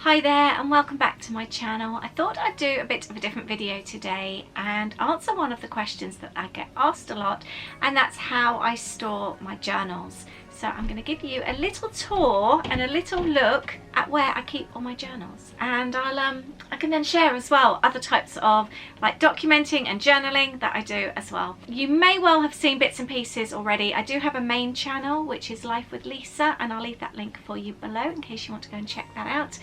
Hi there and welcome back to my channel. I thought I'd do a bit of a different video today and answer one of the questions that I get asked a lot, and that's how I store my journals. So I'm going to give you a little tour and a little look at where I keep all my journals, and I can then share as well other types of like documenting and journaling that I do as well. You may well have seen bits and pieces already. I do have a main channel which is Life with Lisa, and I'll leave that link for you below in case you want to go and check that out.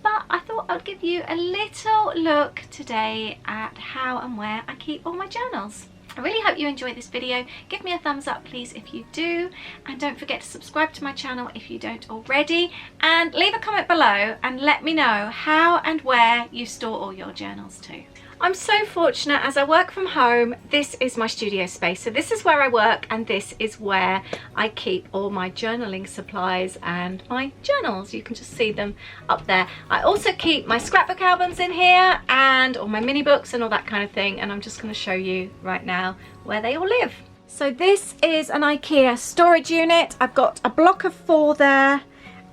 But I thought I'd give you a little look today at how and where I keep all my journals. I really hope you enjoy this video. Give me a thumbs up please if you do, and don't forget to subscribe to my channel if you don't already, and leave a comment below and let me know how and where you store all your journals too. I'm so fortunate, as I work from home, this is my studio space. So this is where I work and this is where I keep all my journaling supplies and my journals. You can just see them up there. I also keep my scrapbook albums in here and all my mini books and all that kind of thing, and I'm just going to show you right now where they all live. So this is an IKEA storage unit. I've got a block of 4 there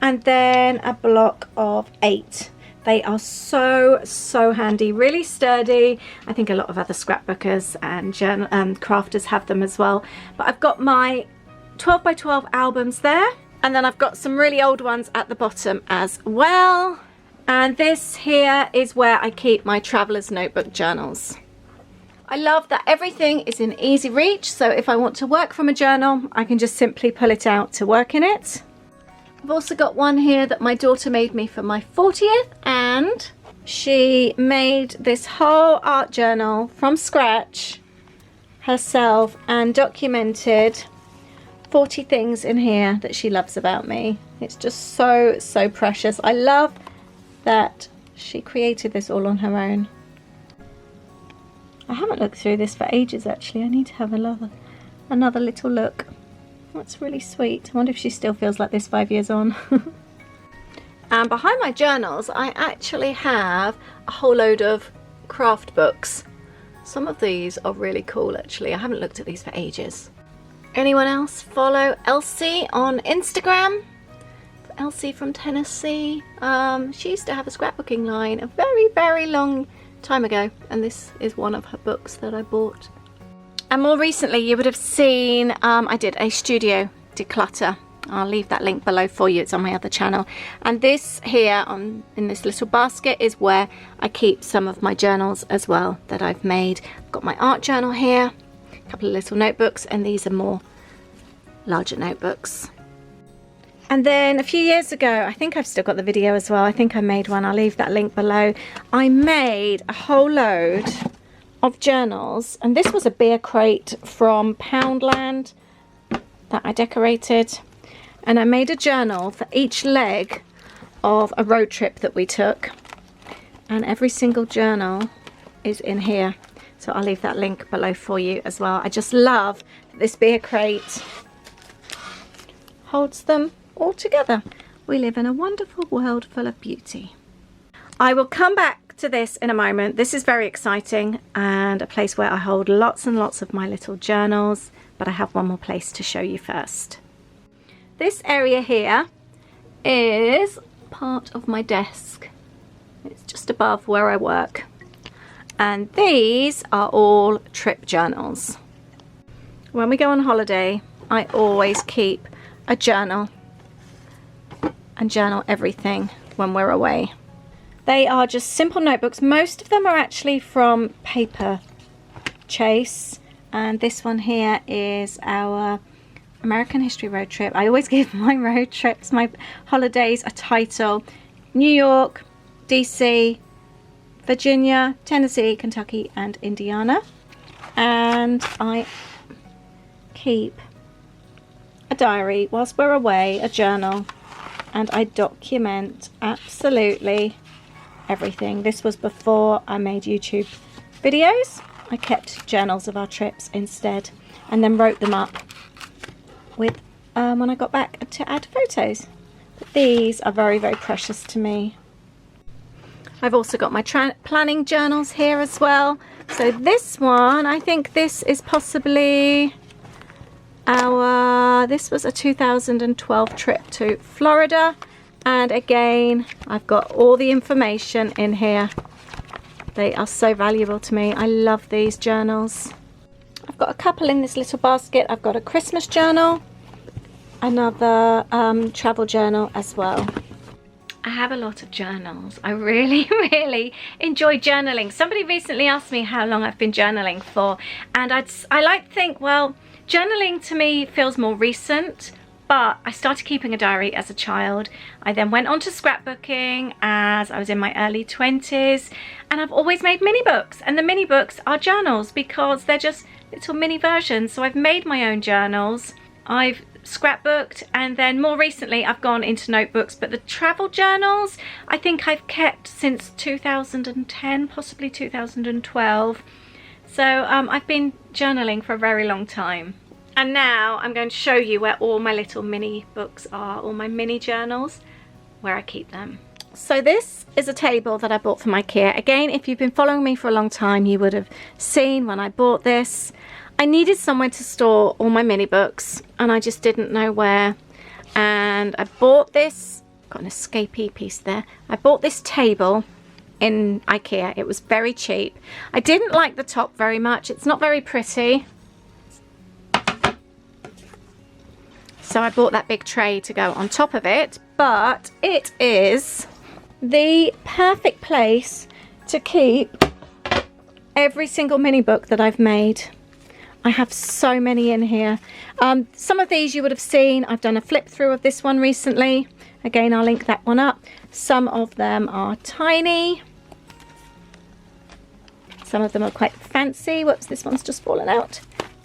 and then a block of 8. They are so handy, really sturdy. I think a lot of other scrapbookers and crafters have them as well. But I've got my 12 by 12 albums there, and then I've got some really old ones at the bottom as well. And this here is where I keep my traveler's notebook journals. I love that everything is in easy reach, so if I want to work from a journal, I can just simply pull it out to work in it. I've also got one here that my daughter made me for my 40th, and she made this whole art journal from scratch herself and documented 40 things in here that she loves about me. It's just so precious. I love that she created this all on her own. I haven't looked through this for ages actually. I need to have another little look. That's really sweet. I wonder if she still feels like this 5 years on. And behind my journals I actually have a whole load of craft books. Some of these are really cool actually. I haven't looked at these for ages. Anyone else follow Elsie on Instagram? Elsie from Tennessee. She used to have a scrapbooking line a very long time ago, and this is one of her books that I bought. And more recently you would have seen I did a studio declutter. I'll leave that link below for you. It's on my other channel. And this here in this little basket is where I keep some of my journals as well that I've made. I've got my art journal here, a couple of little notebooks, and these are more larger notebooks. And then a few years ago, I think I've still got the video as well. I think I made one. I'll leave that link below. I made a whole load of journals, and this was a beer crate from Poundland that I decorated, and I made a journal for each leg of a road trip that we took, and every single journal is in here, so I'll leave that link below for you as well. I just love that this beer crate holds them all together. We live in a wonderful world full of beauty. I will come back to this in a moment. This is very exciting and a place where I hold lots and lots of my little journals, but I have one more place to show you first. This area here is part of my desk. It's just above where I work, and these are all trip journals. When we go on holiday, I always keep a journal and journal everything when we're away. They are just simple notebooks. Most of them are actually from Paper Chase, and this one here is our American History road trip. I always give my road trips, my holidays, a title: New York, DC, Virginia, Tennessee, Kentucky and Indiana. And I keep a diary whilst we're away, a journal, and I document absolutely everything. This was before I made YouTube videos. I kept journals of our trips instead, and then wrote them up with when I got back to add photos. But these are very precious to me. I've also got my planning journals here as well. So this one, I think this is possibly this was a 2012 trip to Florida, And again, I've got all the information in here. They are so valuable to me. I love these journals. I've got a couple in this little basket. I've got a Christmas journal, another travel journal as well. I have a lot of journals. I really, really enjoy journaling. Somebody recently asked me how long I've been journaling for, and I like to think, well, journaling to me feels more recent, but I started keeping a diary as a child. I then went on to scrapbooking as I was in my early 20s, and I've always made mini books, and the mini books are journals because they're just little mini versions. So I've made my own journals. I've scrapbooked, and then more recently I've gone into notebooks, but the travel journals I think I've kept since 2010, possibly 2012. So I've been journaling for a very long time. And now I'm going to show you where all my little mini books are, all my mini journals, where I keep them. So this is a table that I bought from IKEA. Again, if you've been following me for a long time, you would have seen when I bought this. I needed somewhere to store all my mini books, and I just didn't know where. And I bought this, got an escapee piece there. I bought this table in IKEA. It was very cheap. I didn't like the top very much. It's not very pretty. So I bought that big tray to go on top of it, but it is the perfect place to keep every single mini book that I've made. I have so many in here. Some of these you would have seen. I've done a flip through of this one recently. Again, I'll link that one up. Some of them are tiny. Some of them are quite fancy. Whoops, this one's just fallen out.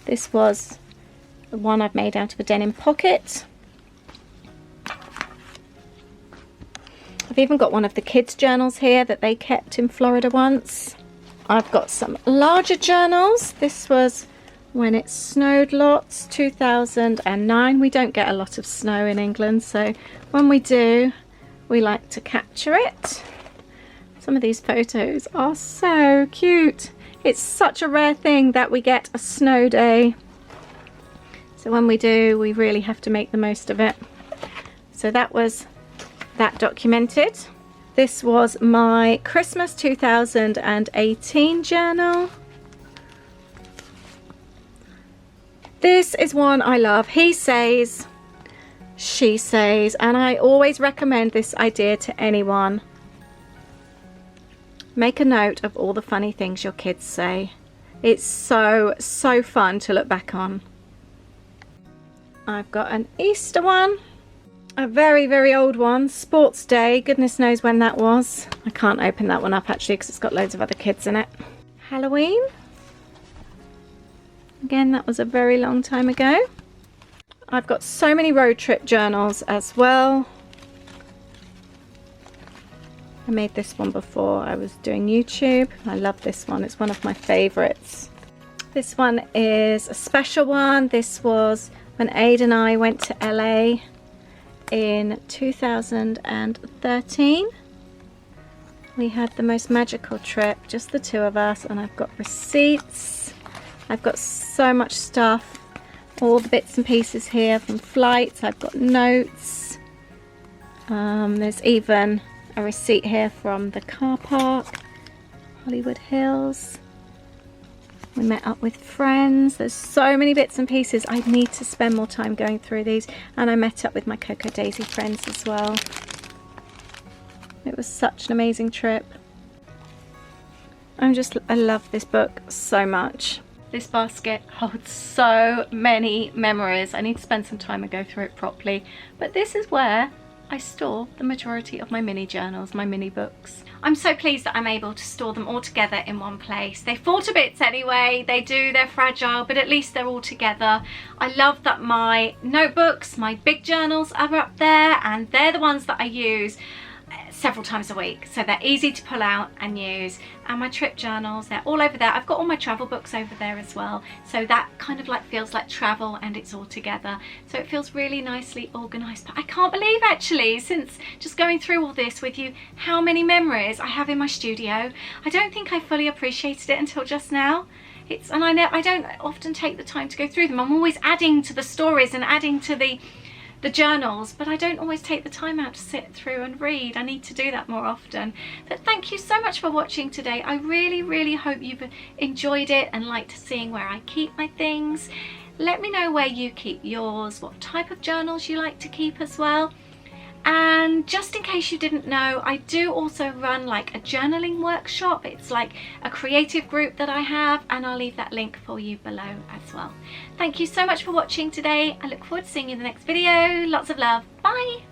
This was the one I've made out of a denim pocket. I've even got one of the kids' journals here that they kept in Florida once. I've got some larger journals. This was when it snowed lots, 2009. We don't get a lot of snow in England, so when we do, we like to capture it. Some of these photos are so cute. It's such a rare thing that we get a snow day. So when we do, we really have to make the most of it. So that was that documented. This was my Christmas 2018 journal. This is one I love. He says, she says, and I always recommend this idea to anyone. Make a note of all the funny things your kids say. It's so fun to look back on. I've got an Easter one, a very old one, Sports Day, goodness knows when that was. I can't open that one up actually because it's got loads of other kids in it. Halloween. Again, that was a very long time ago. I've got so many road trip journals as well. I made this one before I was doing YouTube. I love this one. It's one of my favorites. This one is a special one. This was when Aid and I went to LA in 2013. We had the most magical trip, just the two of us, and I've got receipts. I've got so much stuff, all the bits and pieces here from flights. I've got notes. There's even a receipt here from the car park, Hollywood Hills. We met up with friends. There's so many bits and pieces. I need to spend more time going through these. And I met up with my Cocoa Daisy friends as well. It was such an amazing trip. I love this book so much. This basket holds so many memories. I need to spend some time and go through it properly. But this is where I store the majority of my mini journals, my mini books. I'm so pleased that I'm able to store them all together in one place. They fall to bits anyway, they're fragile, but at least they're all together. I love that my notebooks, my big journals are up there, and they're the ones that I use several times a week, so they're easy to pull out and use. And my trip journals, they're all over there. I've got all my travel books over there as well, so that kind of like feels like travel and it's all together, so it feels really nicely organized. But I can't believe actually, since just going through all this with you, how many memories I have in my studio. I don't think I fully appreciated it until just now. I don't often take the time to go through them. I'm always adding to the stories and adding to the the journals, but I don't always take the time out to sit through and read. I need to do that more often. But thank you so much for watching today. I really hope you've enjoyed it and liked seeing where I keep my things. Let me know where you keep yours, what type of journals you like to keep as well. And just in case you didn't know, I do also run like a journaling workshop. It's like a creative group that I have, and I'll leave that link for you below as well. Thank you so much for watching today. I look forward to seeing you in the next video. Lots of love. Bye.